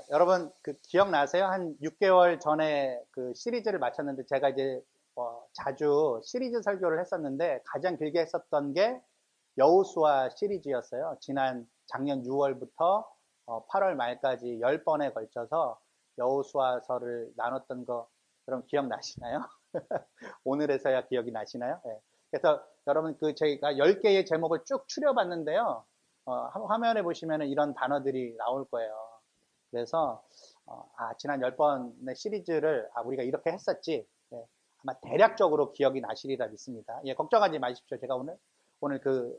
여러분 그 기억나세요? 한 6개월 전에 그 시리즈를 마쳤는데 제가 이제 자주 시리즈 설교를 했었는데 가장 길게 했었던 게 여호수아 시리즈였어요. 작년 6월부터 8월 말까지 10번에 걸쳐서 여호수아서를 나눴던 거 여러분 기억나시나요? 오늘에서야 기억이 나시나요? 네. 그래서 여러분 그 저희가 10개의 제목을 쭉 추려봤는데요. 화면에 보시면 이런 단어들이 나올 거예요. 그래서 지난 10번의 시리즈를 우리가 이렇게 했었지. 네, 아마 대략적으로 기억이 나시리라 믿습니다. 예, 걱정하지 마십시오. 제가 오늘 그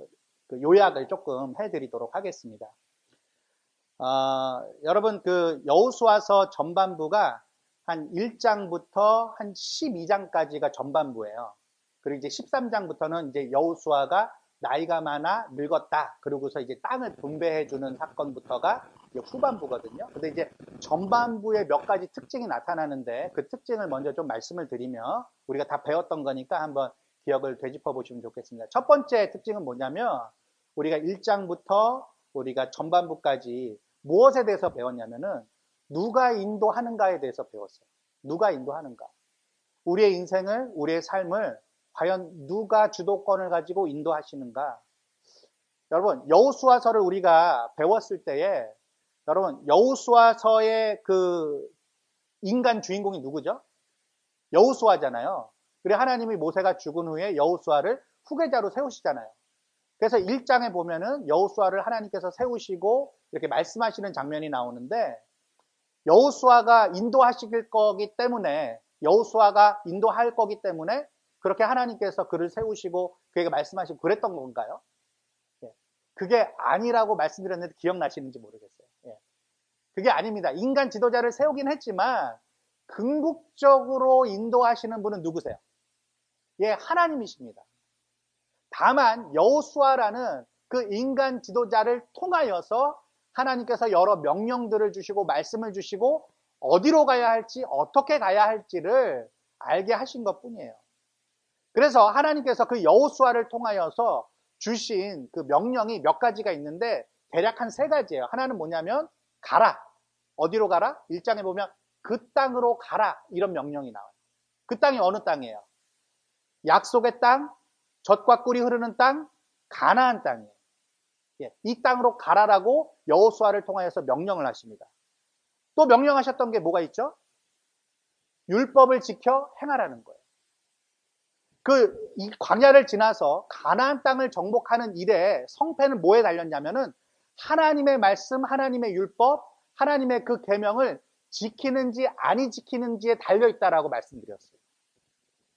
요약을 조금 해드리도록 하겠습니다. 여러분 그 여호수아서 전반부가 한 1장부터 한 12장까지가 전반부예요. 그리고 이제 13장부터는 이제 여호수아가 나이가 많아 늙었다. 그러고서 이제 땅을 분배해 주는 사건부터가 후반부거든요. 근데 이제 전반부에 몇 가지 특징이 나타나는데 그 특징을 먼저 좀 말씀을 드리며 우리가 다 배웠던 거니까 한번 기억을 되짚어 보시면 좋겠습니다. 첫 번째 특징은 뭐냐면 우리가 1장부터 우리가 전반부까지 무엇에 대해서 배웠냐면은 누가 인도하는가에 대해서 배웠어요. 누가 인도하는가. 우리의 인생을, 우리의 삶을 과연 누가 주도권을 가지고 인도하시는가. 여러분, 여호수아서를 우리가 배웠을 때에 여러분, 여호수아서의 그 인간 주인공이 누구죠? 여호수아잖아요. 그리고 하나님이 모세가 죽은 후에 여호수아를 후계자로 세우시잖아요. 그래서 1장에 보면은 여호수아를 하나님께서 세우시고 이렇게 말씀하시는 장면이 나오는데 여호수아가 인도하실 거기 때문에 여호수아가 인도할 거기 때문에 그렇게 하나님께서 그를 세우시고 그에게 말씀하시고 그랬던 건가요? 예. 그게 아니라고 말씀드렸는데 기억나시는지 모르겠어요. 예. 그게 아닙니다. 인간 지도자를 세우긴 했지만 궁극적으로 인도하시는 분은 누구세요? 예, 하나님이십니다. 다만 여호수아라는 그 인간 지도자를 통하여서 하나님께서 여러 명령들을 주시고 말씀을 주시고 어디로 가야 할지 어떻게 가야 할지를 알게 하신 것뿐이에요. 그래서 하나님께서 그 여호수아를 통하여서 주신 그 명령이 몇 가지가 있는데 대략 한 3가지예요. 하나는 뭐냐면 가라. 어디로 가라? 1장에 보면 그 땅으로 가라. 이런 명령이 나와요. 그 땅이 어느 땅이에요? 약속의 땅, 젖과 꿀이 흐르는 땅, 가나안 땅이에요. 예, 이 땅으로 가라라고 여호수아를 통하여서 명령을 하십니다. 또 명령하셨던 게 뭐가 있죠? 율법을 지켜 행하라는 거예요. 이 광야를 지나서 가나안 땅을 정복하는 일에 성패는 뭐에 달렸냐면은 하나님의 말씀, 하나님의 율법, 하나님의 그 계명을 지키는지 아니 지키는지에 달려 있다라고 말씀드렸어요.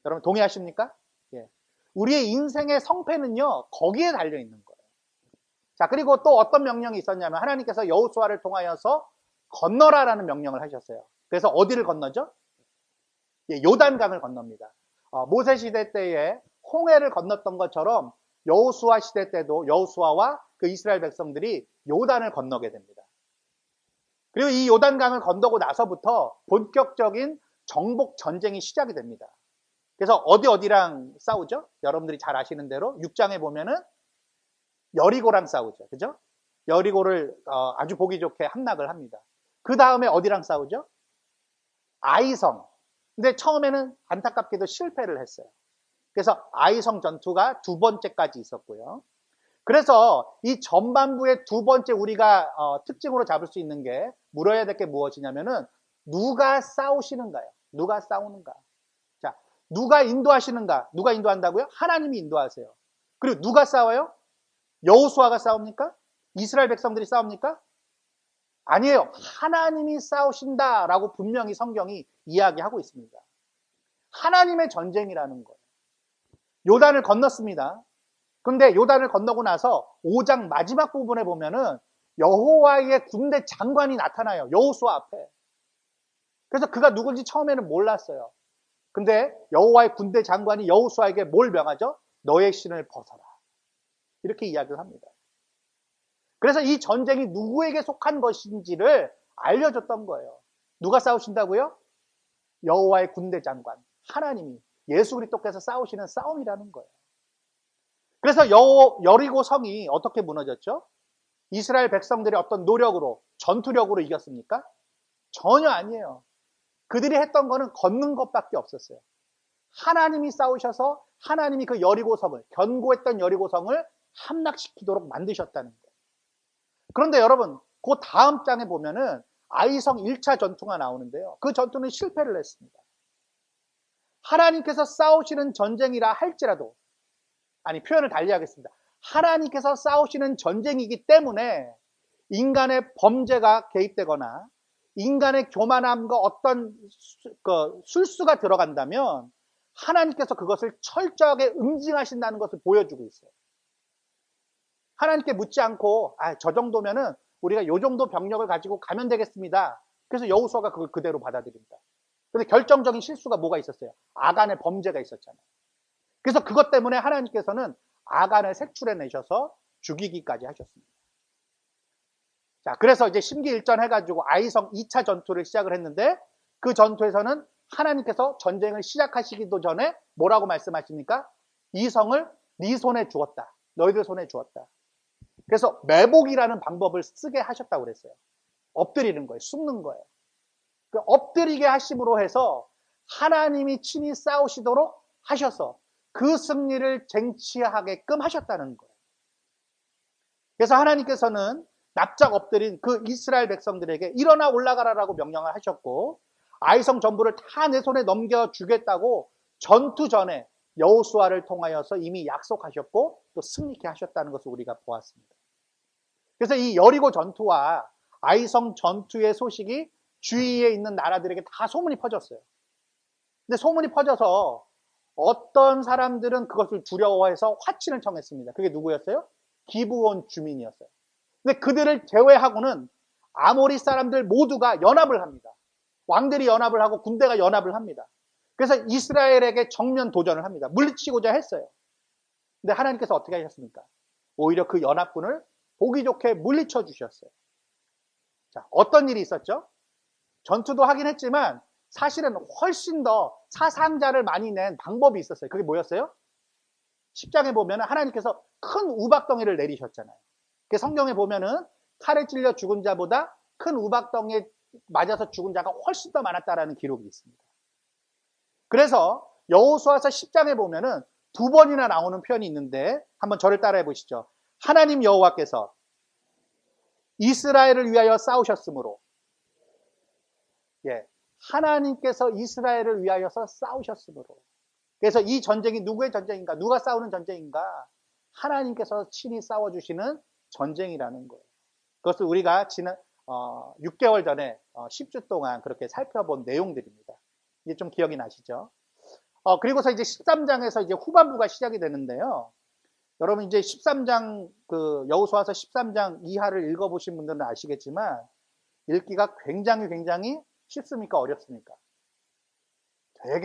여러분 동의하십니까? 예. 우리의 인생의 성패는요 거기에 달려 있는 거예요. 자, 그리고 또 어떤 명령이 있었냐면 하나님께서 여호수아를 통하여서 건너라라는 명령을 하셨어요. 그래서 어디를 건너죠? 예, 요단강을 건넙니다. 모세 시대 때에 홍해를 건넜던 것처럼 여호수아 시대 때도 여호수아와 그 이스라엘 백성들이 요단을 건너게 됩니다. 그리고 이 요단강을 건너고 나서부터 본격적인 정복 전쟁이 시작이 됩니다. 그래서 어디랑 싸우죠? 여러분들이 잘 아시는 대로 6장에 보면은 여리고랑 싸우죠. 그죠? 여리고를 아주 보기 좋게 함락을 합니다. 그 다음에 어디랑 싸우죠? 아이성. 근데 처음에는 안타깝게도 실패를 했어요. 그래서 아이성 전투가 2번째까지 있었고요. 그래서 이 전반부의 2번째 우리가 특징으로 잡을 수 있는 게 물어야 될 게 무엇이냐면은 누가 싸우시는가요? 누가 싸우는가? 자, 누가 인도하시는가? 누가 인도한다고요? 하나님이 인도하세요. 그리고 누가 싸워요? 여호수아가 싸웁니까? 이스라엘 백성들이 싸웁니까? 아니에요. 하나님이 싸우신다라고 분명히 성경이 이야기하고 있습니다. 하나님의 전쟁이라는 거예요. 요단을 건넜습니다. 근데 요단을 건너고 나서 5장 마지막 부분에 보면은 여호와의 군대 장관이 나타나요. 여호수아 앞에. 그래서 그가 누군지 처음에는 몰랐어요. 근데 여호와의 군대 장관이 여호수아에게 뭘 명하죠? 너의 신을 벗어라. 이렇게 이야기를 합니다. 그래서 이 전쟁이 누구에게 속한 것인지를 알려줬던 거예요. 누가 싸우신다고요? 여호와의 군대 장관, 하나님이 예수 그리스도께서 싸우시는 싸움이라는 거예요. 그래서 여리고 성이 어떻게 무너졌죠? 이스라엘 백성들의 어떤 노력으로 전투력으로 이겼습니까? 전혀 아니에요. 그들이 했던 거는 걷는 것밖에 없었어요. 하나님이 싸우셔서 하나님이 그 여리고성을, 견고했던 여리고성을 함락시키도록 만드셨다는 거예요. 그런데 여러분, 그 다음 장에 보면은 아이성 1차 전투가 나오는데요. 그 전투는 실패를 했습니다. 하나님께서 싸우시는 전쟁이라 할지라도, 아니, 표현을 달리 하겠습니다. 하나님께서 싸우시는 전쟁이기 때문에 인간의 범죄가 개입되거나 인간의 교만함과 어떤 술수가 들어간다면 하나님께서 그것을 철저하게 응징하신다는 것을 보여주고 있어요. 하나님께 묻지 않고 저 정도면은 우리가 요 정도 병력을 가지고 가면 되겠습니다. 그래서 여호수아가 그걸 그대로 받아들입니다. 그런데 결정적인 실수가 뭐가 있었어요? 아간의 범죄가 있었잖아요. 그래서 그것 때문에 하나님께서는 아간을 색출해내셔서 죽이기까지 하셨습니다. 자, 그래서 이제 심기일전 해가지고 아이성 2차 전투를 시작을 했는데 그 전투에서는 하나님께서 전쟁을 시작하시기도 전에 뭐라고 말씀하십니까? 이 성을 네 손에 주었다. 너희들 손에 주었다. 그래서 매복이라는 방법을 쓰게 하셨다고 그랬어요. 엎드리는 거예요. 숨는 거예요. 그 엎드리게 하심으로 해서 하나님이 친히 싸우시도록 하셔서 그 승리를 쟁취하게끔 하셨다는 거예요. 그래서 하나님께서는 납작 엎드린 그 이스라엘 백성들에게 일어나 올라가라라고 명령을 하셨고 아이성 전부를 다 내 손에 넘겨주겠다고 전투 전에 여호수아를 통하여서 이미 약속하셨고 또 승리케 하셨다는 것을 우리가 보았습니다. 그래서 이 여리고 전투와 아이성 전투의 소식이 주위에 있는 나라들에게 다 소문이 퍼졌어요. 근데 소문이 퍼져서 어떤 사람들은 그것을 두려워해서 화친을 청했습니다. 그게 누구였어요? 기브온 주민이었어요. 근데 그들을 제외하고는 아모리 사람들 모두가 연합을 합니다. 왕들이 연합을 하고 군대가 연합을 합니다. 그래서 이스라엘에게 정면 도전을 합니다. 물리치고자 했어요. 근데 하나님께서 어떻게 하셨습니까? 오히려 그 연합군을 보기 좋게 물리쳐 주셨어요. 자, 어떤 일이 있었죠? 전투도 하긴 했지만 사실은 훨씬 더 사상자를 많이 낸 방법이 있었어요. 그게 뭐였어요? 10장에 보면 하나님께서 큰 우박덩이를 내리셨잖아요. 성경에 보면은 칼에 찔려 죽은 자보다 큰 우박덩이에 맞아서 죽은 자가 훨씬 더 많았다라는 기록이 있습니다. 그래서 여호수아서 10장에 보면은 2번이나 나오는 표현이 있는데 한번 저를 따라해 보시죠. 하나님 여호와께서 이스라엘을 위하여 싸우셨으므로, 하나님께서 이스라엘을 위하여서 싸우셨으므로. 그래서 이 전쟁이 누구의 전쟁인가? 누가 싸우는 전쟁인가? 하나님께서 친히 싸워주시는 전쟁이라는 거예요. 그것을 우리가 지난 6개월 전에 10주 동안 그렇게 살펴본 내용들입니다. 이제 좀 기억이 나시죠? 그리고서 이제 13장에서 이제 후반부가 시작이 되는데요. 여러분 이제 13장 여호수아서 13장 이하를 읽어보신 분들은 아시겠지만 읽기가 굉장히 쉽습니까? 어렵습니까?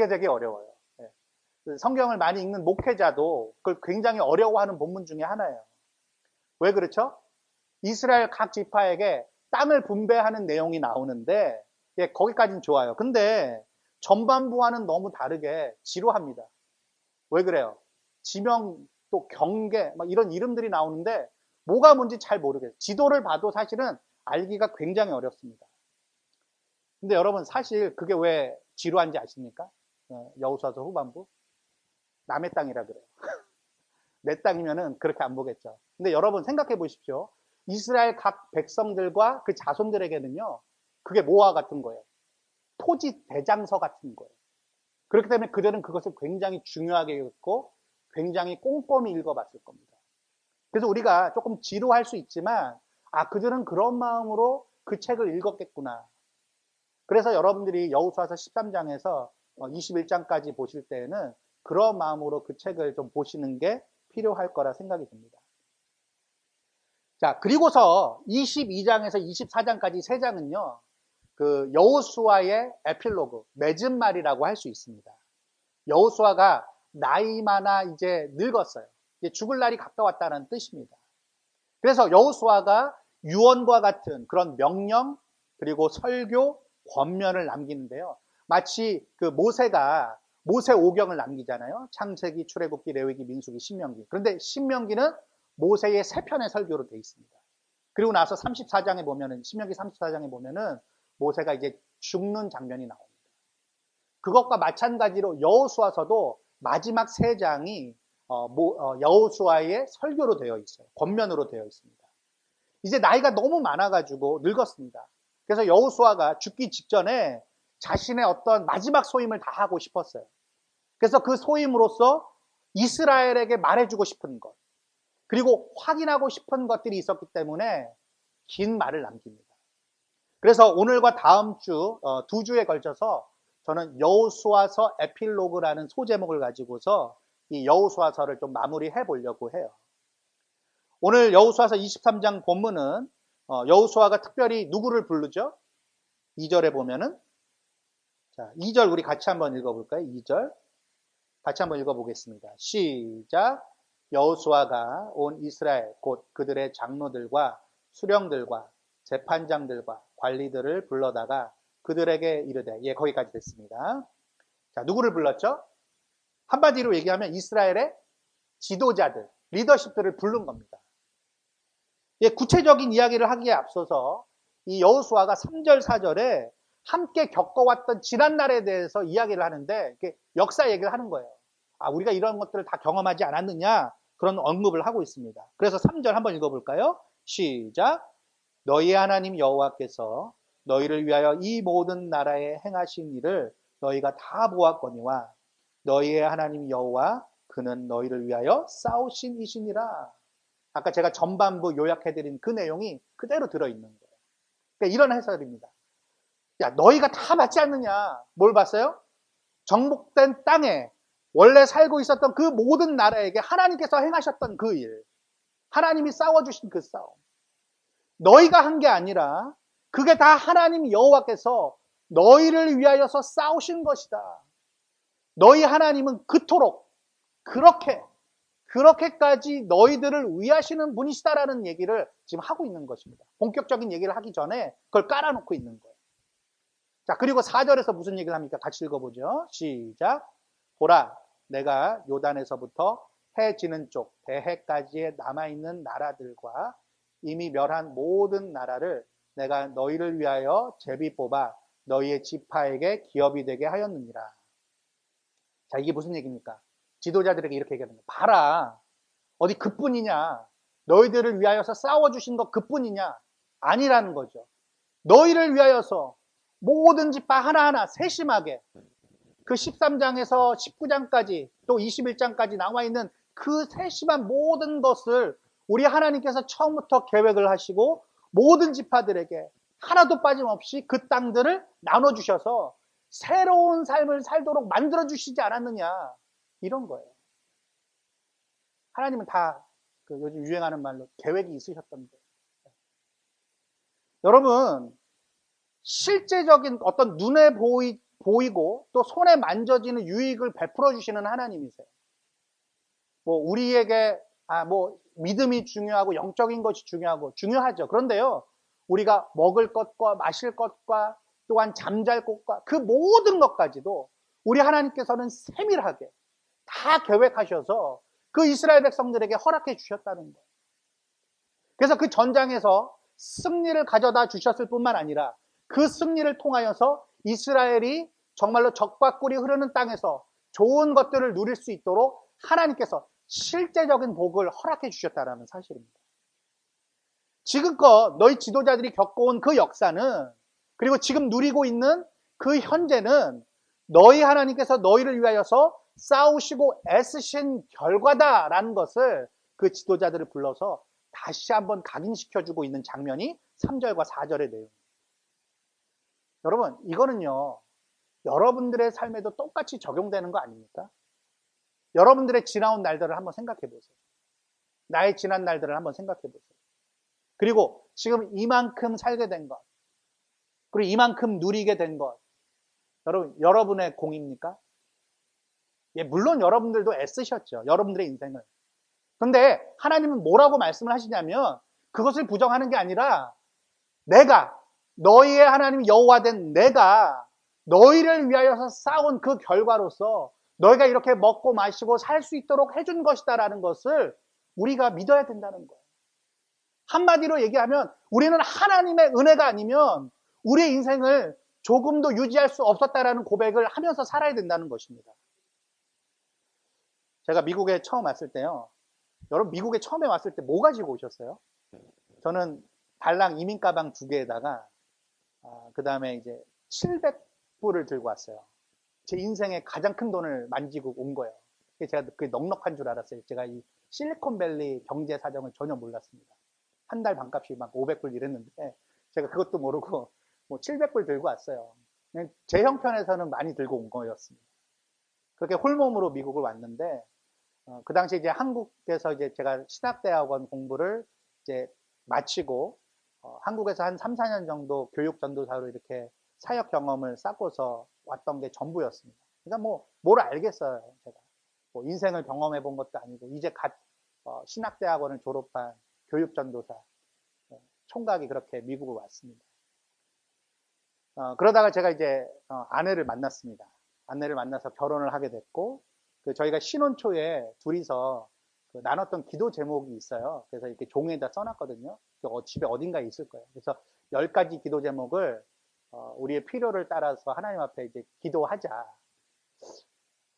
되게 어려워요. 성경을 많이 읽는 목회자도 그걸 굉장히 어려워하는 본문 중에 하나예요. 왜 그렇죠? 이스라엘 각 지파에게 땅을 분배하는 내용이 나오는데 거기까지는 좋아요. 근데 전반부와는 너무 다르게 지루합니다. 왜 그래요? 지명 또 경계 막 이런 이름들이 나오는데 뭐가 뭔지 잘 모르겠어요. 지도를 봐도 사실은 알기가 굉장히 어렵습니다. 근데 여러분 사실 그게 왜 지루한지 아십니까? 여호수아서 후반부 남의 땅이라 그래요. 내 땅이면은 그렇게 안 보겠죠. 근데 여러분 생각해 보십시오. 이스라엘 각 백성들과 그 자손들에게는요, 그게 뭐와 같은 거예요? 토지 대장서 같은 거예요. 그렇기 때문에 그들은 그것을 굉장히 중요하게 읽고 굉장히 꼼꼼히 읽어봤을 겁니다. 그래서 우리가 조금 지루할 수 있지만 그들은 그런 마음으로 그 책을 읽었겠구나. 그래서 여러분들이 여호수아서 13장에서 21장까지 보실 때에는 그런 마음으로 그 책을 좀 보시는 게 필요할 거라 생각이 듭니다. 자, 그리고서 22장에서 24장까지 3장은요, 그 여호수아의 에필로그, 맺은 말이라고 할 수 있습니다. 여호수아가 나이 많아 이제 늙었어요. 이제 죽을 날이 가까웠다는 뜻입니다. 그래서 여호수아가 유언과 같은 그런 명령, 그리고 설교, 권면을 남기는데요. 마치 그 모세가 모세 오경을 남기잖아요. 창세기, 출애굽기, 레위기, 민수기, 신명기. 그런데 신명기는 모세의 3편의 설교로 되어 있습니다. 그리고 나서 34장에 보면은, 신명기 34장에 보면은 모세가 이제 죽는 장면이 나옵니다. 그것과 마찬가지로 여호수아서도 마지막 세 장이 여호수아의 설교로 되어 있어요. 권면으로 되어 있습니다. 이제 나이가 너무 많아가지고 늙었습니다. 그래서 여호수아가 죽기 직전에 자신의 어떤 마지막 소임을 다 하고 싶었어요. 그래서 그 소임으로써 이스라엘에게 말해주고 싶은 것, 그리고 확인하고 싶은 것들이 있었기 때문에 긴 말을 남깁니다. 그래서 오늘과 다음 주, 두 주에 걸쳐서 저는 여호수아서 에필로그라는 소제목을 가지고서 이 여호수아서를 좀 마무리해 보려고 해요. 오늘 여호수아서 23장 본문은 여호수아가 특별히 누구를 부르죠? 2절에 보면은, 자, 2절 우리 같이 한번 읽어볼까요? 2절 같이 한번 읽어보겠습니다. 시작. 여호수아가 온 이스라엘 곧 그들의 장로들과 수령들과 재판장들과 관리들을 불러다가 그들에게 이르되, 예, 거기까지 됐습니다. 자, 누구를 불렀죠? 한마디로 얘기하면 이스라엘의 지도자들, 리더십들을 부른 겁니다. 예, 구체적인 이야기를 하기에 앞서서 이 여호수아가 3절, 4절에 함께 겪어왔던 지난날에 대해서 이야기를 하는데, 역사 얘기를 하는 거예요. 아, 우리가 이런 것들을 다 경험하지 않았느냐? 그런 언급을 하고 있습니다. 그래서 3절 한번 읽어볼까요? 시작. 너희의 하나님 여호와께서 너희를 위하여 이 모든 나라에 행하신 일을 너희가 다 보았거니와 너희의 하나님 여호와 그는 너희를 위하여 싸우신 이시니라. 아까 제가 전반부 요약해드린 그 내용이 그대로 들어있는 거예요. 그러니까 이런 해설입니다. 야, 너희가 다 맞지 않느냐? 뭘 봤어요? 정복된 땅에 원래 살고 있었던 그 모든 나라에게 하나님께서 행하셨던 그 일, 하나님이 싸워주신 그 싸움, 너희가 한 게 아니라 그게 다 하나님 여호와께서 너희를 위하여서 싸우신 것이다. 너희 하나님은 그토록 그렇게까지 너희들을 위하시는 분이시다라는 얘기를 지금 하고 있는 것입니다. 본격적인 얘기를 하기 전에 그걸 깔아놓고 있는 거예요. 자, 그리고 4절에서 무슨 얘기를 합니까? 같이 읽어보죠. 시작. 보라, 내가 요단에서부터 해 지는 쪽 대해까지의 남아있는 나라들과 이미 멸한 모든 나라를 내가 너희를 위하여 제비 뽑아 너희의 지파에게 기업이 되게 하였느니라. 자, 이게 무슨 얘기입니까? 지도자들에게 이렇게 얘기하는 거예요. 봐라, 어디 그뿐이냐? 너희들을 위하여서 싸워주신 것 그뿐이냐? 아니라는 거죠. 너희를 위하여서 모든 지파 하나하나 세심하게 그 13장에서 19장까지 또 21장까지 나와 있는 그 세심한 모든 것을 우리 하나님께서 처음부터 계획을 하시고 모든 지파들에게 하나도 빠짐없이 그 땅들을 나눠주셔서 새로운 삶을 살도록 만들어주시지 않았느냐, 이런 거예요. 하나님은 다 요즘 유행하는 말로 계획이 있으셨던 거예요. 여러분, 실제적인 어떤 눈에 보이고 또 손에 만져지는 유익을 베풀어 주시는 하나님이세요. 뭐 우리에게 믿음이 중요하고 영적인 것이 중요하죠. 그런데요, 우리가 먹을 것과 마실 것과 또한 잠잘 곳과 그 모든 것까지도 우리 하나님께서는 세밀하게 다 계획하셔서 그 이스라엘 백성들에게 허락해 주셨다는 거예요. 그래서 그 전장에서 승리를 가져다 주셨을 뿐만 아니라 그 승리를 통하여서 이스라엘이 정말로 적과 꿀이 흐르는 땅에서 좋은 것들을 누릴 수 있도록 하나님께서 실제적인 복을 허락해 주셨다는 사실입니다. 지금껏 너희 지도자들이 겪어온 그 역사는, 그리고 지금 누리고 있는 그 현재는 너희 하나님께서 너희를 위하여서 싸우시고 애쓰신 결과다라는 것을 그 지도자들을 불러서 다시 한번 각인시켜주고 있는 장면이 3절과 4절의 내용입니다. 여러분, 이거는요, 여러분들의 삶에도 똑같이 적용되는 거 아닙니까? 여러분들의 지나온 날들을 한번 생각해 보세요. 나의 지난 날들을 한번 생각해 보세요. 그리고 지금 이만큼 살게 된 것, 그리고 이만큼 누리게 된 것, 여러분의 공입니까? 예, 물론 여러분들도 애쓰셨죠. 여러분들의 인생을. 그런데 하나님은 뭐라고 말씀을 하시냐면, 그것을 부정하는 게 아니라 너희의 하나님 여호와 된 내가 너희를 위하여서 싸운 그 결과로서 너희가 이렇게 먹고 마시고 살 수 있도록 해준 것이다라는 것을 우리가 믿어야 된다는 거예요. 한마디로 얘기하면 우리는 하나님의 은혜가 아니면 우리의 인생을 조금도 유지할 수 없었다라는 고백을 하면서 살아야 된다는 것입니다. 제가 미국에 처음 왔을 때요. 여러분 미국에 처음에 왔을 때 뭐 가지고 오셨어요? 저는 달랑 이민 가방 2개에다가 그 다음에 이제 700불을 들고 왔어요. 제 인생의 가장 큰 돈을 만지고 온 거예요. 제가 그게 넉넉한 줄 알았어요. 제가 이 실리콘밸리 경제 사정을 전혀 몰랐습니다. 한 달 반값이 막 500불 이랬는데 제가 그것도 모르고 뭐 700불 들고 왔어요. 그냥 제 형편에서는 많이 들고 온 거였습니다. 그렇게 홀몸으로 미국을 왔는데 그 당시 이제 한국에서 이제 제가 신학대학원 공부를 이제 마치고 한국에서 한 3, 4년 정도 교육 전도사로 이렇게 사역 경험을 쌓고서 왔던 게 전부였습니다. 그러니까 뭐 뭘 알겠어요. 제가 뭐 인생을 경험해 본 것도 아니고 이제 갓 신학대학원을 졸업한 교육 전도사 총각이 그렇게 미국을 왔습니다. 그러다가 제가 이제 아내를 만났습니다. 아내를 만나서 결혼을 하게 됐고 저희가 신혼 초에 둘이서 나눴던 기도 제목이 있어요. 그래서 이렇게 종이에다 써놨거든요. 집에 어딘가에 있을 거예요. 그래서 10가지 기도 제목을 우리의 필요를 따라서 하나님 앞에 이제 기도하자.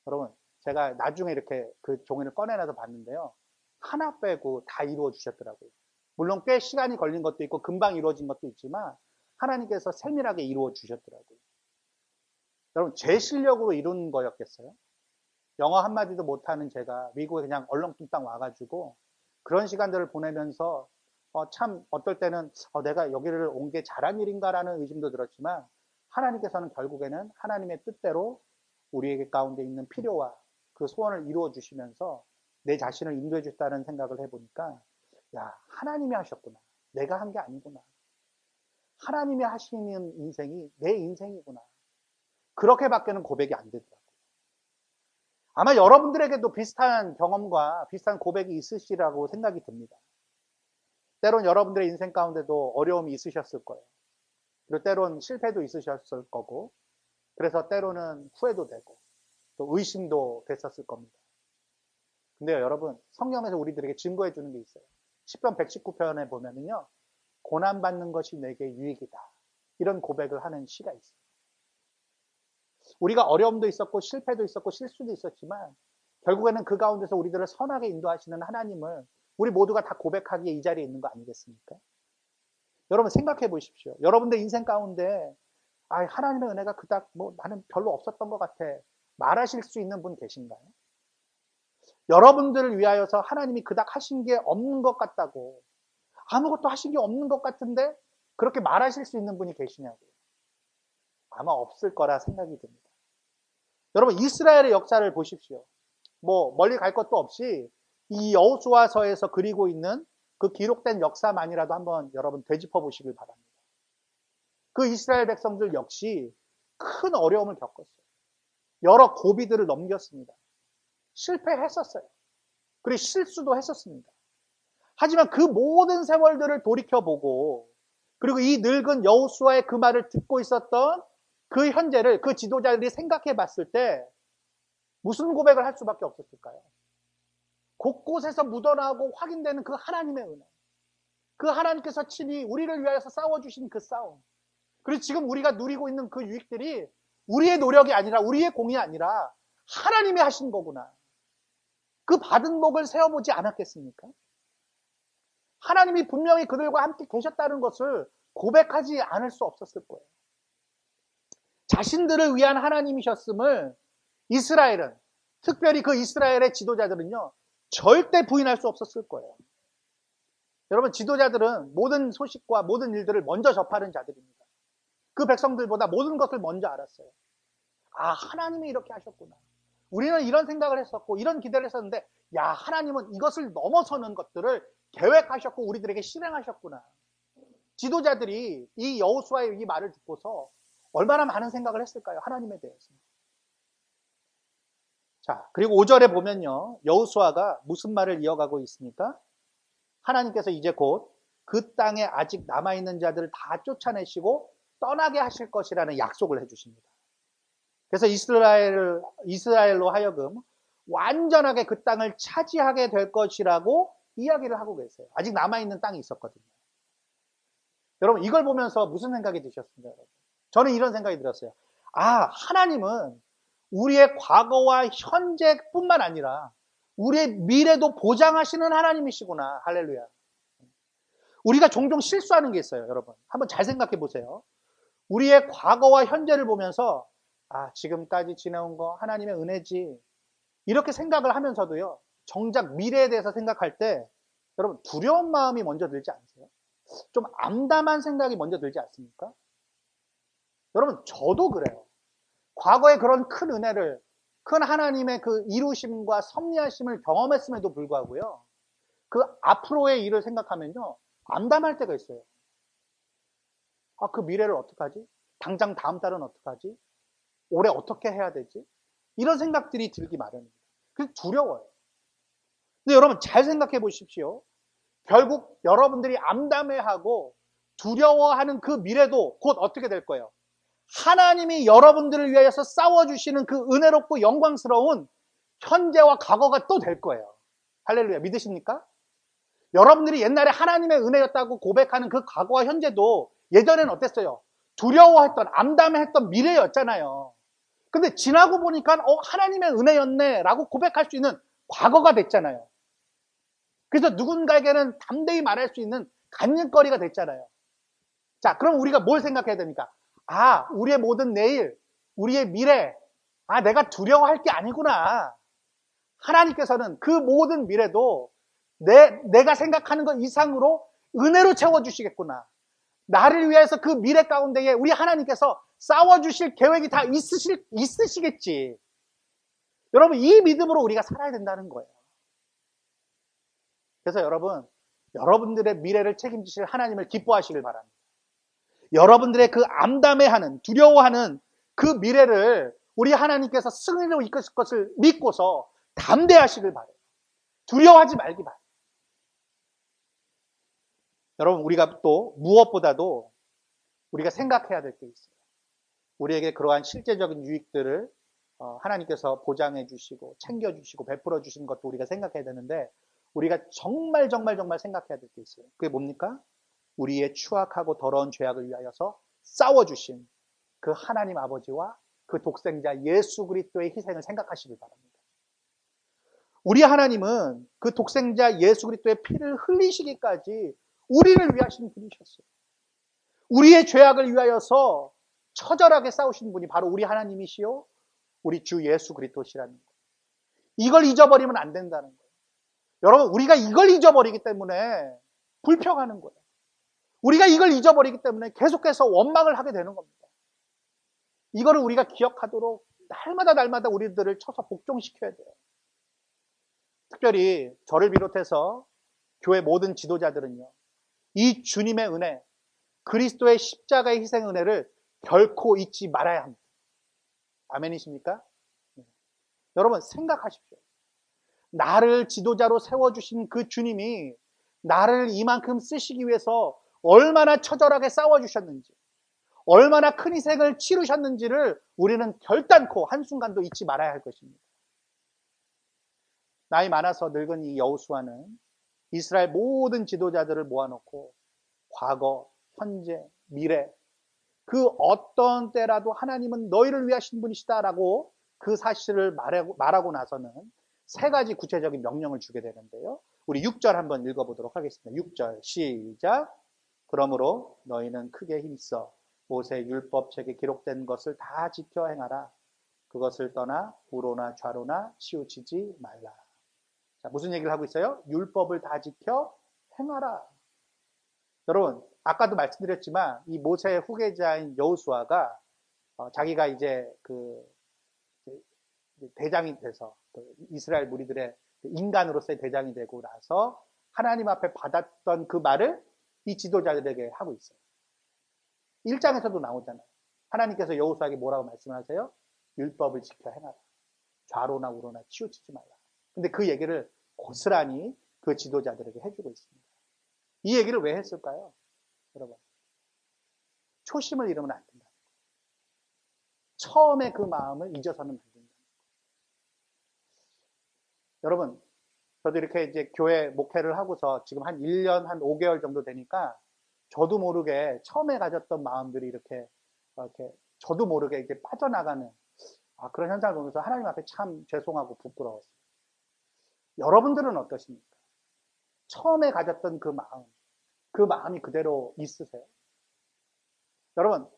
여러분, 제가 나중에 이렇게 그 종이를 꺼내놔서 봤는데요. 하나 빼고 다 이루어 주셨더라고요. 물론 꽤 시간이 걸린 것도 있고 금방 이루어진 것도 있지만 하나님께서 세밀하게 이루어 주셨더라고요. 여러분, 제 실력으로 이룬 거였겠어요? 영어 한마디도 못하는 제가 미국에 그냥 얼렁뚱땅 와가지고 그런 시간들을 보내면서 참 어떨 때는 내가 여기를 온 게 잘한 일인가라는 의심도 들었지만 하나님께서는 결국에는 하나님의 뜻대로 우리에게 가운데 있는 필요와 그 소원을 이루어 주시면서 내 자신을 인도해 주셨다는 생각을 해보니까 야, 하나님이 하셨구나. 내가 한 게 아니구나. 하나님이 하시는 인생이 내 인생이구나. 그렇게밖에는 고백이 안 되더라고요. 아마 여러분들에게도 비슷한 경험과 비슷한 고백이 있으시라고 생각이 듭니다. 때론 여러분들의 인생 가운데도 어려움이 있으셨을 거예요. 그리고 때론 실패도 있으셨을 거고, 그래서 때로는 후회도 되고, 또 의심도 됐었을 겁니다. 근데요, 여러분, 성경에서 우리들에게 증거해 주는 게 있어요. 시편 119편에 보면은요, 고난받는 것이 내게 유익이다. 이런 고백을 하는 시가 있어요. 우리가 어려움도 있었고 실패도 있었고 실수도 있었지만 결국에는 그 가운데서 우리들을 선하게 인도하시는 하나님을 우리 모두가 다 고백하기에 이 자리에 있는 거 아니겠습니까? 여러분 생각해 보십시오. 여러분들 인생 가운데 하나님의 은혜가 그닥 나는 별로 없었던 것 같아 말하실 수 있는 분 계신가요? 여러분들을 위하여서 하나님이 그닥 하신 게 없는 것 같다고 아무것도 하신 게 없는 것 같은데 그렇게 말하실 수 있는 분이 계시냐고요? 아마 없을 거라 생각이 듭니다. 여러분 이스라엘의 역사를 보십시오. 멀리 갈 것도 없이 이 여호수아서에서 그리고 있는 그 기록된 역사만이라도 한번 여러분 되짚어 보시길 바랍니다. 그 이스라엘 백성들 역시 큰 어려움을 겪었어요. 여러 고비들을 넘겼습니다. 실패했었어요. 그리고 실수도 했었습니다. 하지만 그 모든 세월들을 돌이켜보고 그리고 이 늙은 여호수아의 그 말을 듣고 있었던 그 현재를 그 지도자들이 생각해 봤을 때 무슨 고백을 할 수밖에 없었을까요? 곳곳에서 묻어나오고 확인되는 그 하나님의 은혜. 그 하나님께서 친히 우리를 위하여서 싸워주신 그 싸움. 그리고 지금 우리가 누리고 있는 그 유익들이 우리의 노력이 아니라 우리의 공이 아니라 하나님이 하신 거구나. 그 받은 목을 세워보지 않았겠습니까? 하나님이 분명히 그들과 함께 계셨다는 것을 고백하지 않을 수 없었을 거예요. 자신들을 위한 하나님이셨음을 이스라엘은, 특별히 그 이스라엘의 지도자들은요, 절대 부인할 수 없었을 거예요. 여러분, 지도자들은 모든 소식과 모든 일들을 먼저 접하는 자들입니다. 그 백성들보다 모든 것을 먼저 알았어요. 하나님이 이렇게 하셨구나. 우리는 이런 생각을 했었고, 이런 기대를 했었는데, 하나님은 이것을 넘어서는 것들을 계획하셨고, 우리들에게 실행하셨구나. 지도자들이 이 여호수아의 이 말을 듣고서 얼마나 많은 생각을 했을까요? 하나님에 대해서. 자, 그리고 5절에 보면요. 여호수아가 무슨 말을 이어가고 있습니까? 하나님께서 이제 곧 그 땅에 아직 남아있는 자들을 다 쫓아내시고 떠나게 하실 것이라는 약속을 해주십니다. 그래서 이스라엘로 하여금 완전하게 그 땅을 차지하게 될 것이라고 이야기를 하고 계세요. 아직 남아있는 땅이 있었거든요. 여러분, 이걸 보면서 무슨 생각이 드셨습니까? 여러분? 저는 이런 생각이 들었어요. 아, 하나님은 우리의 과거와 현재뿐만 아니라 우리의 미래도 보장하시는 하나님이시구나. 할렐루야. 우리가 종종 실수하는 게 있어요, 여러분. 한번 잘 생각해 보세요. 우리의 과거와 현재를 보면서 아, 지금까지 지내온 거 하나님의 은혜지. 이렇게 생각을 하면서도요, 정작 미래에 대해서 생각할 때 여러분 두려운 마음이 먼저 들지 않으세요? 좀 암담한 생각이 먼저 들지 않습니까? 여러분, 저도 그래요. 과거에 그런 큰 은혜를, 큰 하나님의 그 이루심과 섭리하심을 경험했음에도 불구하고요, 그 앞으로의 일을 생각하면요, 암담할 때가 있어요. 아, 그 미래를 어떡하지? 당장 다음 달은 어떡하지? 올해 어떻게 해야 되지? 이런 생각들이 들기 마련입니다. 그래서 두려워요. 근데 여러분 잘 생각해 보십시오. 결국 여러분들이 암담해하고 두려워하는 그 미래도 곧 어떻게 될 거예요? 하나님이 여러분들을 위해서 싸워주시는 그 은혜롭고 영광스러운 현재와 과거가 또 될 거예요. 할렐루야. 믿으십니까? 여러분들이 옛날에 하나님의 은혜였다고 고백하는 그 과거와 현재도 예전에는 어땠어요? 두려워했던, 암담했던 미래였잖아요. 근데 지나고 보니까 하나님의 은혜였네 라고 고백할 수 있는 과거가 됐잖아요. 그래서 누군가에게는 담대히 말할 수 있는 간증거리가 됐잖아요. 자, 그럼 우리가 뭘 생각해야 됩니까? 아, 우리의 모든 내일, 우리의 미래, 아, 내가 두려워할 게 아니구나. 하나님께서는 그 모든 미래도 내가 생각하는 것 이상으로 은혜로 채워주시겠구나. 나를 위해서 그 미래 가운데에 우리 하나님께서 싸워주실 계획이 다 있으시겠지. 여러분, 이 믿음으로 우리가 살아야 된다는 거예요. 그래서 여러분, 여러분들의 미래를 책임지실 하나님을 기뻐하시길 바랍니다. 여러분들의 그 암담해하는, 두려워하는 그 미래를 우리 하나님께서 승리로 이끄실 것을 믿고서 담대하시길 바라요. 두려워하지 말기 바라요. 여러분, 우리가 또 무엇보다도 우리가 생각해야 될 게 있어요. 우리에게 그러한 실제적인 유익들을 하나님께서 보장해 주시고 챙겨 주시고 베풀어 주신 것도 우리가 생각해야 되는데, 우리가 정말 생각해야 될 게 있어요. 그게 뭡니까? 우리의 추악하고 더러운 죄악을 위하여서 싸워주신 그 하나님 아버지와 그 독생자 예수 그리스도의 희생을 생각하시길 바랍니다. 우리 하나님은 그 독생자 예수 그리스도의 피를 흘리시기까지 우리를 위하신 분이셨어요. 우리의 죄악을 위하여서 처절하게 싸우신 분이 바로 우리 하나님이시요 우리 주 예수 그리스도시라는 거예요. 이걸 잊어버리면 안 된다는 거예요. 여러분, 우리가 이걸 잊어버리기 때문에 불평하는 거예요. 우리가 이걸 잊어버리기 때문에 계속해서 원망을 하게 되는 겁니다. 이거를 우리가 기억하도록 날마다 우리들을 쳐서 복종시켜야 돼요. 특별히 저를 비롯해서 교회 모든 지도자들은요, 이 주님의 은혜, 그리스도의 십자가의 희생 은혜를 결코 잊지 말아야 합니다. 아멘이십니까? 네. 여러분 생각하십시오. 나를 지도자로 세워주신 그 주님이 나를 이만큼 쓰시기 위해서 얼마나 처절하게 싸워주셨는지, 얼마나 큰 희생을 치르셨는지를 우리는 결단코 한순간도 잊지 말아야 할 것입니다. 나이 많아서 늙은 이 여호수아는 이스라엘 모든 지도자들을 모아놓고 과거, 현재, 미래, 그 어떤 때라도 하나님은 너희를 위하신 분이시다라고 그 사실을 말하고 나서는 세 가지 구체적인 명령을 주게 되는데요. 우리 6절 한번 읽어보도록 하겠습니다. 6절 시작. 그러므로 너희는 크게 힘써 모세 율법책에 기록된 것을 다 지켜 행하라. 그것을 떠나 우로나 좌로나 치우치지 말라. 자, 무슨 얘기를 하고 있어요? 율법을 다 지켜 행하라. 여러분, 아까도 말씀드렸지만 이 모세의 후계자인 여호수아가 자기가 이제 그 대장이 돼서 이스라엘 무리들의 인간으로서의 대장이 되고 나서 하나님 앞에 받았던 그 말을 이 지도자들에게 하고 있어요. 1장에서도 나오잖아요. 하나님께서 여호수아에게 뭐라고 말씀하세요? 율법을 지켜 행하라. 좌로나 우로나 치우치지 말라. 근데 그 얘기를 고스란히 그 지도자들에게 해주고 있습니다. 이 얘기를 왜 했을까요? 여러분, 초심을 잃으면 안 된다. 처음에 그 마음을 잊어서는 안 된다. 여러분, 저도 이렇게 이제 교회 목회를 하고서 지금 한 1년 한 5개월 정도 되니까 저도 모르게 처음에 가졌던 마음들이 이렇게 저도 모르게 이제 빠져나가는 그런 현상을 보면서 하나님 앞에 참 죄송하고 부끄러웠어요. 여러분들은 어떠십니까? 처음에 가졌던 그 마음이 그대로 있으세요? 여러분,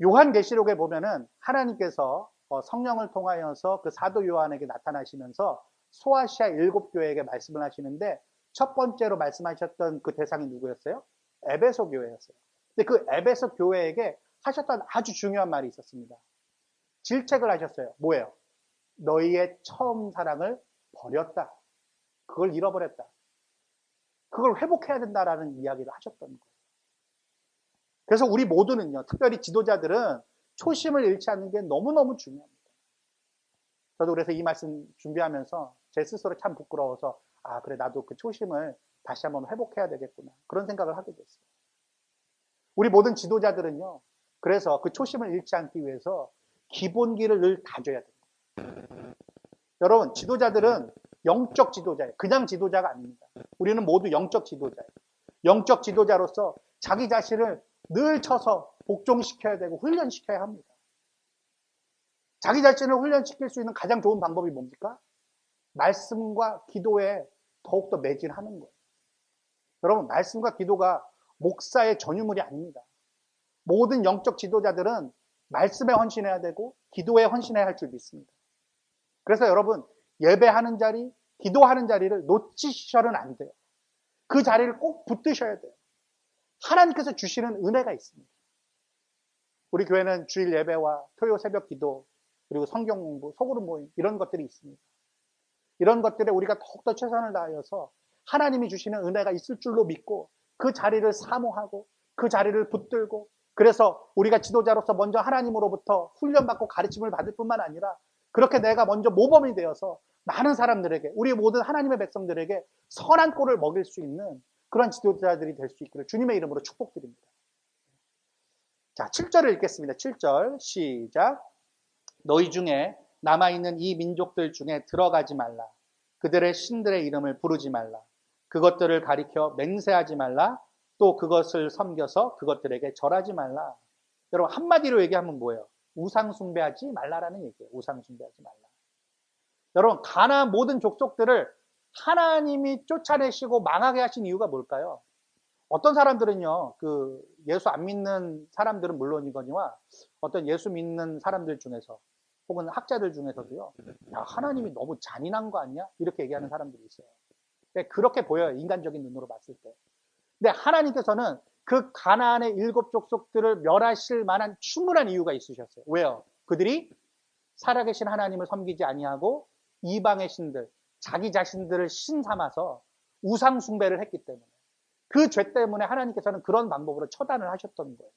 요한계시록에 보면은 하나님께서 성령을 통하여서 그 사도 요한에게 나타나시면서 소아시아 7교회에게 말씀을 하시는데 첫 번째로 말씀하셨던 그 대상이 누구였어요? 에베소 교회였어요. 근데 그 에베소 교회에게 하셨던 아주 중요한 말이 있었습니다. 질책을 하셨어요. 뭐예요? 너희의 처음 사랑을 버렸다. 그걸 잃어버렸다. 그걸 회복해야 된다라는 이야기를 하셨던 거예요. 그래서 우리 모두는요, 특별히 지도자들은 초심을 잃지 않는 게 너무너무 중요합니다. 저도 그래서 이 말씀 준비하면서 제 스스로 참 부끄러워서 그래 나도 그 초심을 다시 한번 회복해야 되겠구나 그런 생각을 하게 됐어요. 우리 모든 지도자들은요, 그래서 그 초심을 잃지 않기 위해서 기본기를 늘 다져야 됩니다. 여러분, 지도자들은 영적 지도자예요. 그냥 지도자가 아닙니다. 우리는 모두 영적 지도자예요. 영적 지도자로서 자기 자신을 늘 쳐서 복종시켜야 되고 훈련시켜야 합니다. 자기 자신을 훈련시킬 수 있는 가장 좋은 방법이 뭡니까? 말씀과 기도에 더욱더 매진하는 거예요. 여러분, 말씀과 기도가 목사의 전유물이 아닙니다. 모든 영적 지도자들은 말씀에 헌신해야 되고 기도에 헌신해야 할 줄 믿습니다. 그래서 여러분, 예배하는 자리, 기도하는 자리를 놓치셔는 안 돼요. 그 자리를 꼭 붙드셔야 돼요. 하나님께서 주시는 은혜가 있습니다. 우리 교회는 주일 예배와 토요 새벽 기도, 그리고 성경 공부, 소그룹 모임 이런 것들이 있습니다. 이런 것들에 우리가 더욱더 최선을 다하여서 하나님이 주시는 은혜가 있을 줄로 믿고 그 자리를 사모하고 그 자리를 붙들고, 그래서 우리가 지도자로서 먼저 하나님으로부터 훈련받고 가르침을 받을 뿐만 아니라 그렇게 내가 먼저 모범이 되어서 많은 사람들에게, 우리 모든 하나님의 백성들에게 선한 꼴을 먹일 수 있는 그런 지도자들이 될 수 있기를 주님의 이름으로 축복드립니다. 자, 7절을 읽겠습니다. 7절 시작. 너희 중에 남아있는 이 민족들 중에 들어가지 말라. 그들의 신들의 이름을 부르지 말라. 그것들을 가리켜 맹세하지 말라. 또 그것을 섬겨서 그것들에게 절하지 말라. 여러분, 한마디로 얘기하면 뭐예요? 우상 숭배하지 말라라는 얘기예요. 우상 숭배하지 말라. 여러분, 가나안 모든 족속들을 하나님이 쫓아내시고 망하게 하신 이유가 뭘까요? 어떤 사람들은요, 그 예수 안 믿는 사람들은 물론이거니와 어떤 예수 믿는 사람들 중에서 혹은 학자들 중에서도요, 야, 하나님이 너무 잔인한 거 아니야? 이렇게 얘기하는 사람들이 있어요. 그렇게 보여요, 인간적인 눈으로 봤을 때. 근데 하나님께서는 그 가나안의 7족속들을 멸하실 만한 충분한 이유가 있으셨어요. 왜요? 그들이 살아계신 하나님을 섬기지 아니하고 이방의 신들, 자기 자신들을 신 삼아서 우상 숭배를 했기 때문에, 그 죄 때문에 하나님께서는 그런 방법으로 처단을 하셨던 거예요.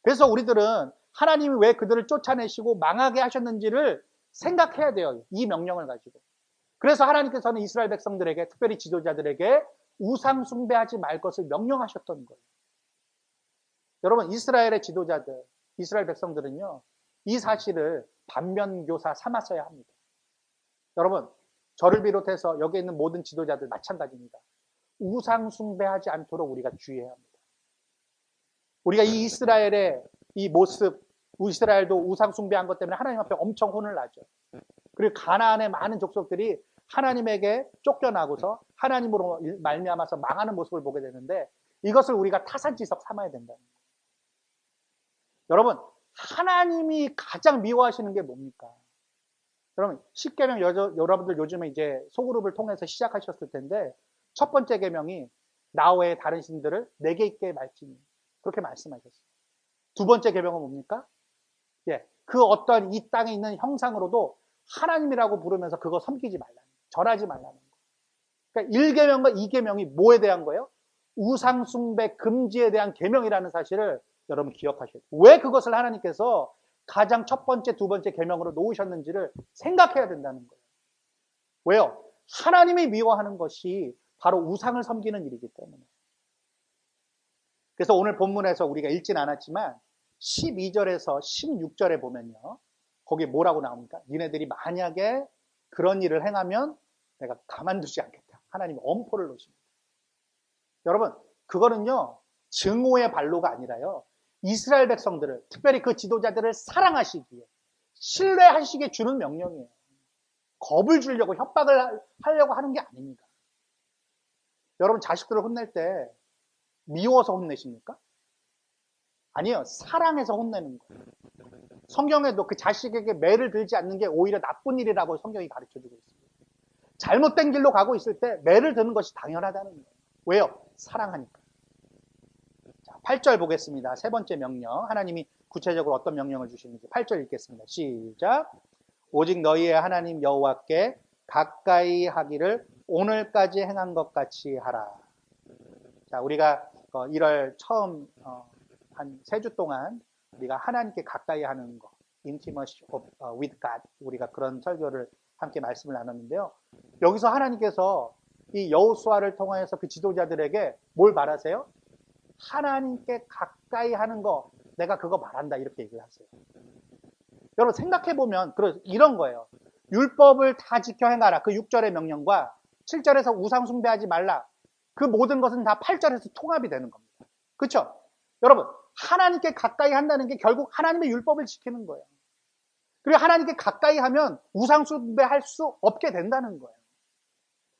그래서 우리들은 하나님이 왜 그들을 쫓아내시고 망하게 하셨는지를 생각해야 돼요. 이 명령을 가지고. 그래서 하나님께서는 이스라엘 백성들에게, 특별히 지도자들에게 우상 숭배하지 말 것을 명령하셨던 거예요. 여러분, 이스라엘의 지도자들, 이스라엘 백성들은요, 이 사실을 반면교사 삼았어야 합니다. 여러분, 저를 비롯해서 여기 있는 모든 지도자들 마찬가지입니다. 우상 숭배하지 않도록 우리가 주의해야 합니다. 우리가 이 이스라엘의 이 모습, 이스라엘도 우상 숭배한 것 때문에 하나님 앞에 엄청 혼을 나죠. 그리고 가나안의 많은 족속들이 하나님에게 쫓겨나고서 하나님으로 말미암아서 망하는 모습을 보게 되는데, 이것을 우리가 타산지석 삼아야 된다는 거예요. 여러분, 하나님이 가장 미워하시는 게 뭡니까? 여러분, 10계명 여러분들 요즘에 이제 소그룹을 통해서 시작하셨을 텐데, 첫 번째 계명이 나 외에 다른 신들을 내게 있게 말지니, 그렇게 말씀하셨어요. 두 번째 계명은 뭡니까? 그 어떠한 이 땅에 있는 형상으로도 하나님이라고 부르면서 그거 섬기지 말라는 거예요. 절하지 말라는 거예요. 그러니까 1계명과 2계명이 뭐에 대한 거예요? 우상 숭배 금지에 대한 계명이라는 사실을 여러분 기억하셔야 돼요. 왜 그것을 하나님께서 가장 첫 번째, 두 번째 계명으로 놓으셨는지를 생각해야 된다는 거예요. 왜요? 하나님이 미워하는 것이 바로 우상을 섬기는 일이기 때문에. 그래서 오늘 본문에서 우리가 읽진 않았지만 12절에서 16절에 보면요, 거기 뭐라고 나옵니까? 니네들이 만약에 그런 일을 행하면 내가 가만두지 않겠다. 하나님이 엄포를 놓으십니다. 여러분, 그거는요, 증오의 발로가 아니라요, 이스라엘 백성들을, 특별히 그 지도자들을 사랑하시기에, 신뢰하시기에 주는 명령이에요. 겁을 주려고 협박을 하려고 하는 게 아닙니다. 여러분, 자식들을 혼낼 때 미워서 혼내십니까? 아니요, 사랑해서 혼내는 거예요. 성경에도 그 자식에게 매를 들지 않는 게 오히려 나쁜 일이라고 성경이 가르쳐주고 있습니다. 잘못된 길로 가고 있을 때 매를 드는 것이 당연하다는 거예요. 왜요? 사랑하니까. 자, 8절 보겠습니다. 세 번째 명령. 하나님이 구체적으로 어떤 명령을 주시는지 8절 읽겠습니다. 시작. 오직 너희의 하나님 여호와께 가까이 하기를 오늘까지 행한 것 같이 하라. 자, 우리가 1월 처음 한 3주 동안 우리가 하나님께 가까이 하는 거, intimacy with God, 우리가 그런 설교를 함께 말씀을 나눴는데요. 여기서 하나님께서 이 여호수아를 통하여서 그 지도자들에게 뭘 말하세요? 하나님께 가까이 하는 거, 내가 그거 말한다, 이렇게 얘기를 하세요. 여러분 생각해보면 이런 거예요. 율법을 다 지켜 행하라, 그 6절의 명령과 7절에서 우상 숭배하지 말라, 그 모든 것은 다 8절에서 통합이 되는 겁니다. 그렇죠? 여러분, 하나님께 가까이 한다는 게 결국 하나님의 율법을 지키는 거예요. 그리고 하나님께 가까이 하면 우상 숭배할 수 없게 된다는 거예요.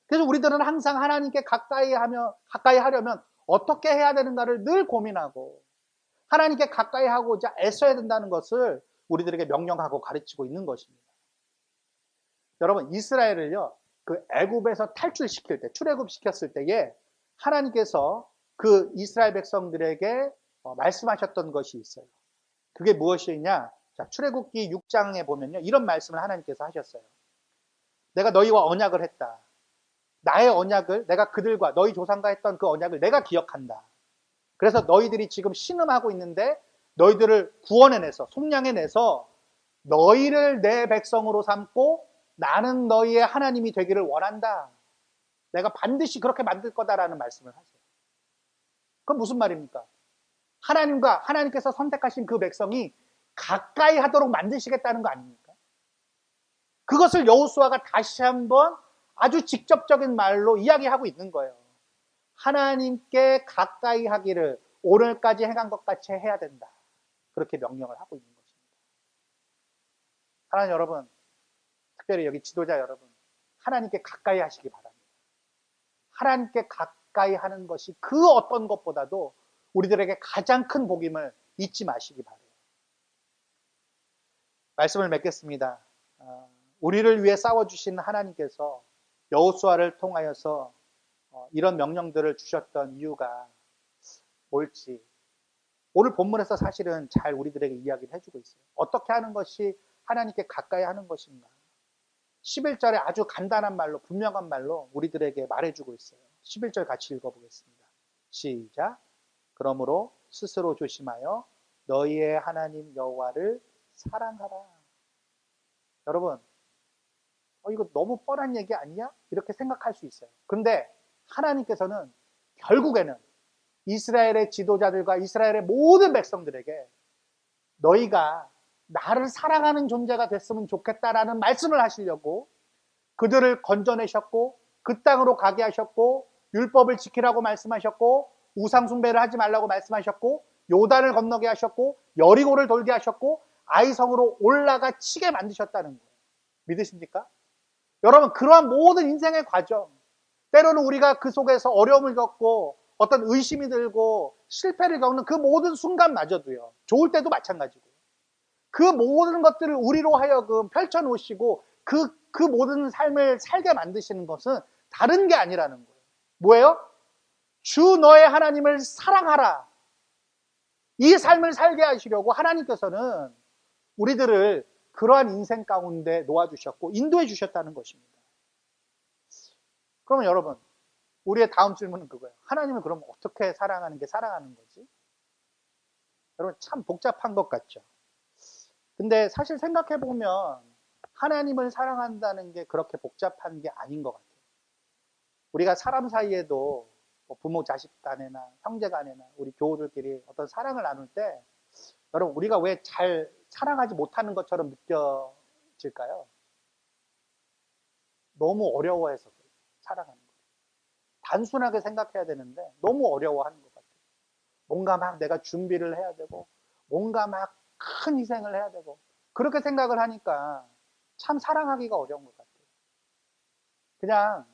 그래서 우리들은 항상 하나님께 가까이 하려면 어떻게 해야 되는가를 늘 고민하고 하나님께 가까이 하고자 애써야 된다는 것을 우리들에게 명령하고 가르치고 있는 것입니다. 여러분, 이스라엘을요, 그 애굽에서 탈출시킬 때, 출애굽시켰을 때에 하나님께서 그 이스라엘 백성들에게 말씀하셨던 것이 있어요. 그게 무엇이냐? 자, 출애굽기 6장에 보면요, 이런 말씀을 하나님께서 하셨어요. 내가 너희와 언약을 했다. 나의 언약을, 내가 그들과 너희 조상과 했던 그 언약을 내가 기억한다. 그래서 너희들이 지금 신음하고 있는데 너희들을 구원해내서, 속량해내서 너희를 내 백성으로 삼고 나는 너희의 하나님이 되기를 원한다. 내가 반드시 그렇게 만들 거다라는 말씀을 하세요. 그건 무슨 말입니까? 하나님과 하나님께서 선택하신 그 백성이 가까이 하도록 만드시겠다는 거 아닙니까? 그것을 여호수아가 다시 한번 아주 직접적인 말로 이야기하고 있는 거예요. 하나님께 가까이 하기를 오늘까지 행한 것 같이 해야 된다. 그렇게 명령을 하고 있는 것입니다. 하나님 여러분, 특별히 여기 지도자 여러분, 하나님께 가까이 하시기 바랍니다. 하나님께 가까이 하는 것이 그 어떤 것보다도 우리들에게 가장 큰 복임을 잊지 마시기 바라요. 말씀을 맺겠습니다. 우리를 위해 싸워주신 하나님께서 여호수아를 통하여서 이런 명령들을 주셨던 이유가 뭘지 오늘 본문에서 사실은 잘 우리들에게 이야기를 해주고 있어요. 어떻게 하는 것이 하나님께 가까이 하는 것인가. 11절에 아주 간단한 말로, 분명한 말로 우리들에게 말해주고 있어요. 11절 같이 읽어보겠습니다. 시작. 그러므로 스스로 조심하여 너희의 하나님 여호와를 사랑하라. 여러분, 이거 너무 뻔한 얘기 아니야? 이렇게 생각할 수 있어요. 그런데 하나님께서는 결국에는 이스라엘의 지도자들과 이스라엘의 모든 백성들에게 너희가 나를 사랑하는 존재가 됐으면 좋겠다라는 말씀을 하시려고 그들을 건져내셨고 그 땅으로 가게 하셨고 율법을 지키라고 말씀하셨고 우상숭배를 하지 말라고 말씀하셨고 요단을 건너게 하셨고 여리고를 돌게 하셨고 아이성으로 올라가 치게 만드셨다는 거예요. 믿으십니까? 여러분, 그러한 모든 인생의 과정, 때로는 우리가 그 속에서 어려움을 겪고 어떤 의심이 들고 실패를 겪는 그 모든 순간마저도요, 좋을 때도 마찬가지고 그 모든 것들을 우리로 하여금 펼쳐놓으시고 그 모든 삶을 살게 만드시는 것은 다른 게 아니라는 거예요. 뭐예요? 주 너의 하나님을 사랑하라. 이 삶을 살게 하시려고 하나님께서는 우리들을 그러한 인생 가운데 놓아주셨고 인도해 주셨다는 것입니다. 그러면 여러분, 우리의 다음 질문은 그거예요. 하나님을 그럼 어떻게 사랑하는 게 사랑하는 거지? 여러분, 참 복잡한 것 같죠? 근데 사실 생각해보면 하나님을 사랑한다는 게 그렇게 복잡한 게 아닌 것 같아요. 우리가 사람 사이에도 부모 자식 간에나 형제 간에나 우리 교우들끼리 어떤 사랑을 나눌 때 여러분, 우리가 왜 잘 사랑하지 못하는 것처럼 느껴질까요? 너무 어려워해서 그래요. 사랑하는 거. 단순하게 생각해야 되는데 너무 어려워하는 것 같아요. 뭔가 막 내가 준비를 해야 되고 뭔가 막 큰 희생을 해야 되고 그렇게 생각을 하니까 참 사랑하기가 어려운 것 같아요. 그냥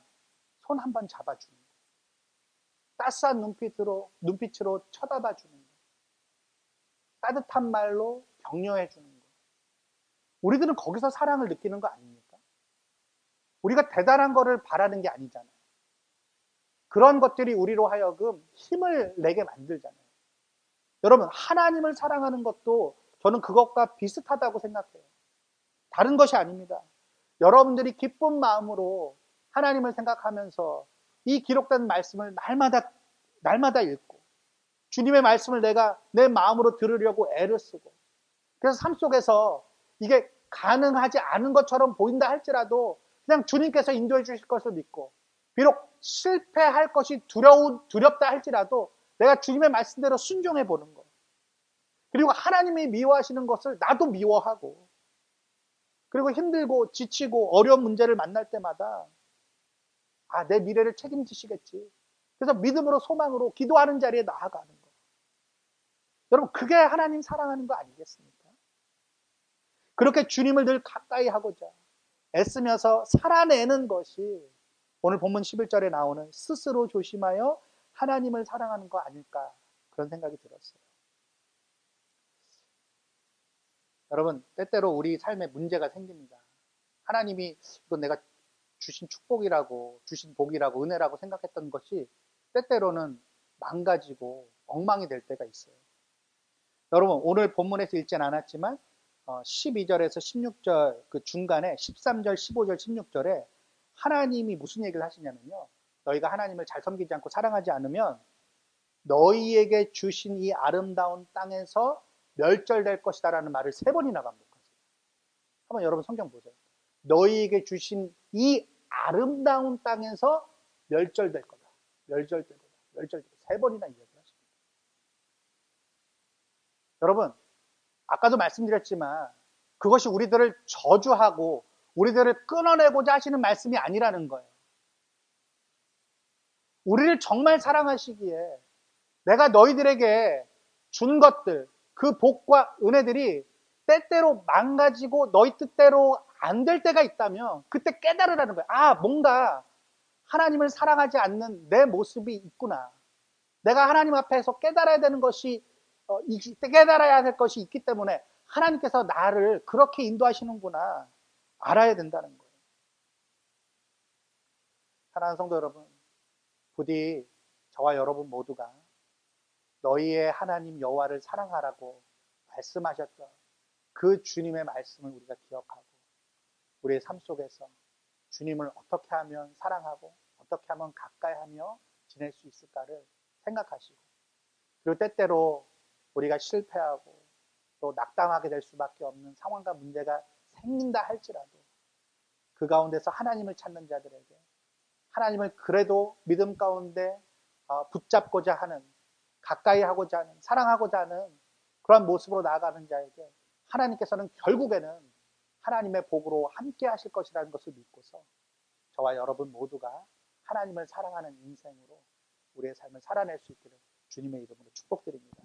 손 한번 잡아주는 거. 따스한 눈빛으로 쳐다봐 주는 거. 따뜻한 말로 격려해 주는 거. 우리들은 거기서 사랑을 느끼는 거 아닙니까? 우리가 대단한 거를 바라는 게 아니잖아요. 그런 것들이 우리로 하여금 힘을 내게 만들잖아요. 여러분, 하나님을 사랑하는 것도 저는 그것과 비슷하다고 생각해요. 다른 것이 아닙니다. 여러분들이 기쁜 마음으로 하나님을 생각하면서 이 기록된 말씀을 날마다 읽고 주님의 말씀을 내가 내 마음으로 들으려고 애를 쓰고 그래서 삶 속에서 이게 가능하지 않은 것처럼 보인다 할지라도 그냥 주님께서 인도해 주실 것을 믿고 비록 실패할 것이 두렵다 할지라도 내가 주님의 말씀대로 순종해 보는 거. 그리고 하나님이 미워하시는 것을 나도 미워하고 그리고 힘들고 지치고 어려운 문제를 만날 때마다 내 미래를 책임지시겠지. 그래서 믿음으로 소망으로 기도하는 자리에 나아가는 거. 여러분 그게 하나님 사랑하는 거 아니겠습니까? 그렇게 주님을 늘 가까이 하고자 애쓰면서 살아내는 것이 오늘 본문 11절에 나오는 스스로 조심하여 하나님을 사랑하는 거 아닐까 그런 생각이 들었어요. 여러분 때때로 우리 삶에 문제가 생깁니다. 하나님이 이건 내가 주신 축복이라고 주신 복이라고 은혜라고 생각했던 것이 때때로는 망가지고 엉망이 될 때가 있어요. 여러분 오늘 본문에서 읽진 않았지만 12절에서 16절 그 중간에 13절, 15절, 16절에 하나님이 무슨 얘기를 하시냐면요. 너희가 하나님을 잘 섬기지 않고 사랑하지 않으면 너희에게 주신 이 아름다운 땅에서 멸절될 것이다 라는 말을 3번이나 반복하세요. 한번 여러분 성경 보세요. 너희에게 주신 이 아름다운 땅에서 멸절될 거다. 멸절될 거다. 멸절될 거다. 3번이나 이야기를 하십니다. 여러분 아까도 말씀드렸지만 그것이 우리들을 저주하고 우리들을 끊어내고자 하시는 말씀이 아니라는 거예요. 우리를 정말 사랑하시기에 내가 너희들에게 준 것들, 그 복과 은혜들이 때때로 망가지고 너희 뜻대로 안 될 때가 있다면 그때 깨달으라는 거예요. 뭔가 하나님을 사랑하지 않는 내 모습이 있구나. 내가 하나님 앞에서 깨달아야 되는 것이 깨달아야 될 것이 있기 때문에 하나님께서 나를 그렇게 인도하시는구나 알아야 된다는 거예요. 사랑하는 성도 여러분, 부디 저와 여러분 모두가 너희의 하나님 여호와를 사랑하라고 말씀하셨던 그 주님의 말씀을 우리가 기억하고 우리의 삶 속에서 주님을 어떻게 하면 사랑하고 어떻게 하면 가까이 하며 지낼 수 있을까를 생각하시고 그리고 때때로 우리가 실패하고 또 낙담하게 될 수밖에 없는 상황과 문제가 생긴다 할지라도 그 가운데서 하나님을 찾는 자들에게 하나님을 그래도 믿음 가운데 붙잡고자 하는 가까이 하고자 하는 사랑하고자 하는 그러한 모습으로 나아가는 자에게 하나님께서는 결국에는 하나님의 복으로 함께 하실 것이라는 것을 믿고서 저와 여러분 모두가 하나님을 사랑하는 인생으로 우리의 삶을 살아낼 수 있기를 주님의 이름으로 축복드립니다.